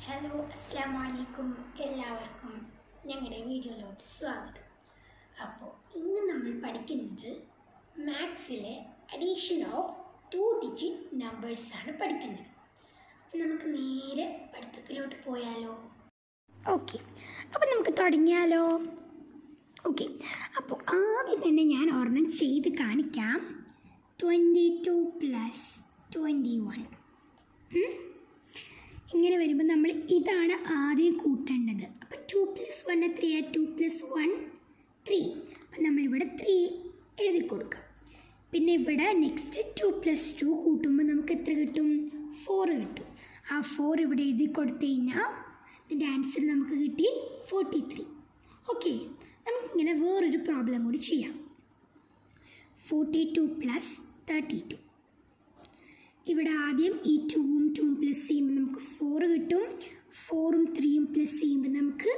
Hello അസ്സലാമു അലൈക്കും എല്ലാവർക്കും ഞങ്ങളുടെ വീഡിയോയിലോട്ട് സ്വാഗതം. അപ്പോൾ ഇന്ന് നമ്മൾ പഠിക്കുന്നത് മാത്സിലെ അഡീഷൻ ഓഫ് 2 ഡിജിറ്റ് നമ്പേഴ്സാണ് പഠിക്കുന്നത്. അപ്പോൾ നമുക്ക് നേരെ പഠിത്തത്തിലോട്ട് പോയാലോ? ഓക്കെ, അപ്പോൾ നമുക്ക് തുടങ്ങിയാലോ? ഓക്കെ, അപ്പോൾ ആദ്യം തന്നെ ഞാൻ ഒരെണ്ണം ചെയ്ത് കാണിക്കാം. 22 + 21 ഇങ്ങനെ വരുമ്പോൾ നമ്മൾ ഇതാണ് ആദ്യം കൂട്ടേണ്ടത്. അപ്പോൾ 2 + 1 എത്രയാണ്? 2 + 1 3. അപ്പം നമ്മളിവിടെ 3 എഴുതി കൊടുക്കാം. പിന്നെ ഇവിടെ നെക്സ്റ്റ് 2 + 2 കൂട്ടുമ്പോൾ നമുക്ക് എത്ര കിട്ടും? 4 കിട്ടും. ആ 4 ഇവിടെ എഴുതി കൊടുത്തു കഴിഞ്ഞാൽ ഇതിൻ്റെ ആൻസർ നമുക്ക് കിട്ടി 43. ഓക്കെ, നമുക്കിങ്ങനെ വേറൊരു പ്രോബ്ലം കൂടി ചെയ്യാം. 42 + 32. ഇവിടെ ആദ്യം ഈ 2ഉം 2ഉം പ്ലസ് ചെയ്യുമ്പോൾ നമുക്ക് 4 കിട്ടും. 4ഉം 3ഉം പ്ലസ് ചെയ്യുമ്പോൾ നമുക്ക്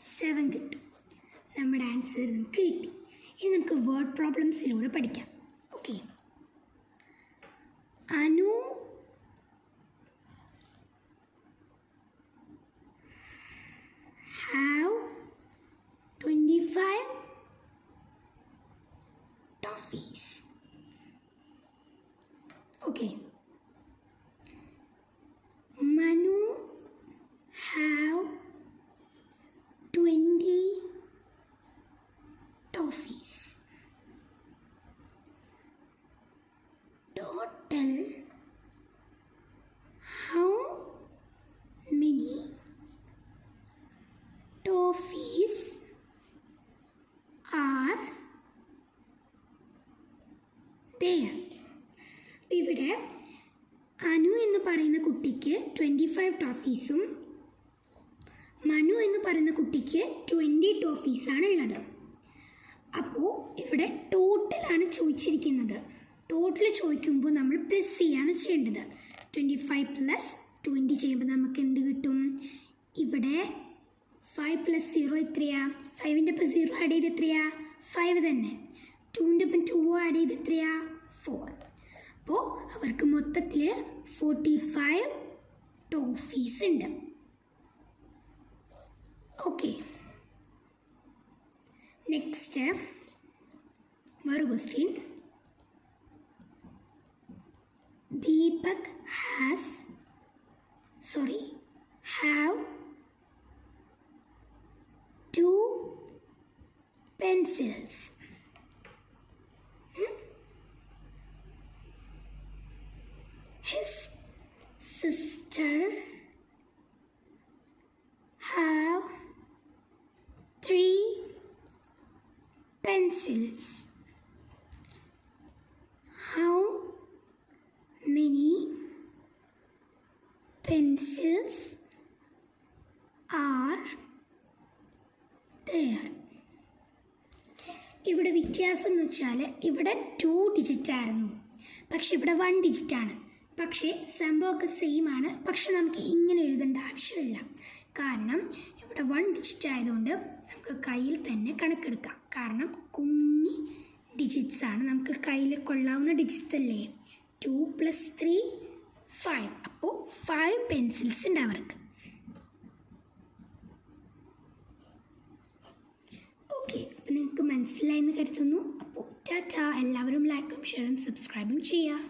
7 കിട്ടും. നമ്മുടെ ആൻസർ നമുക്ക് കിട്ടി. ഇനി നമുക്ക് വേർഡ് പ്രോബ്ലംസിലൂടെ പഠിക്കാം. Okay, Anu have 25 toffees. Okay. Manu have 20 toffees. Total how many toffees are there? ഇവിടെ അനു എന്ന് പറയുന്ന കുട്ടിക്ക് 25 ടോഫീസും മനു എന്ന് പറയുന്ന കുട്ടിക്ക് 20 ടോഫീസാണ് ഉള്ളത്. അപ്പോൾ ഇവിടെ ടോട്ടലാണ് ചോദിച്ചിരിക്കുന്നത്. ടോട്ടൽ ചോദിക്കുമ്പോൾ നമ്മൾ പ്ലസ് ചെയ്യാണ് ചെയ്യേണ്ടത്. 25 + 20 ചെയ്യുമ്പോൾ നമുക്ക് എന്ത് കിട്ടും? ഇവിടെ 5 + 0 എത്രയാ? 5ൻ്റെ ഒപ്പം 0 ആഡ് ചെയ്ത് എത്രയാ? 5 തന്നെ. 2ൻ്റെ ഒപ്പം 2 ആഡ് ചെയ്ത് എത്രയാ? 4. അപ്പോൾ അവർക്ക് മൊത്തത്തിൽ 45 ടോഫീസ് ഉണ്ട്. ഓക്കെ, നെക്സ്റ്റ് വേറെ question. Deepak have 2 pencils. His sister have 3 pencils. How many pencils are there? ഇവിടെ വ്യത്യാസം എന്ന് വെച്ചാൽ ഇവിടെ 2 ഡിജിറ്റ് ആയിരുന്നു, പക്ഷെ ഇവിടെ 1 ഡിജിറ്റ് ആണ്. പക്ഷേ സംഭവമൊക്കെ സെയിം ആണ്. പക്ഷെ നമുക്ക് ഇങ്ങനെ എഴുതേണ്ട ആവശ്യമില്ല. കാരണം ഇവിടെ 1 ഡിജിറ്റ് ആയതുകൊണ്ട് നമുക്ക് കയ്യിൽ തന്നെ കണക്കെടുക്കാം. കാരണം കുഞ്ഞി ഡിജിറ്റ്സ് ആണ്, നമുക്ക് കയ്യിൽ കൊള്ളാവുന്ന ഡിജിറ്റ്സ് അല്ലേ. 2 + 3 5. അപ്പോൾ 5 പെൻസിൽസ് ഉണ്ട് അവർക്ക്. ഓക്കെ, അപ്പോൾ നിങ്ങൾക്ക് മനസ്സിലായെന്ന് കരുതുന്നു. അപ്പോൾ ടാറ്റാ. എല്ലാവരും ലൈക്കും ഷെയറും സബ്സ്ക്രൈബും ചെയ്യുക.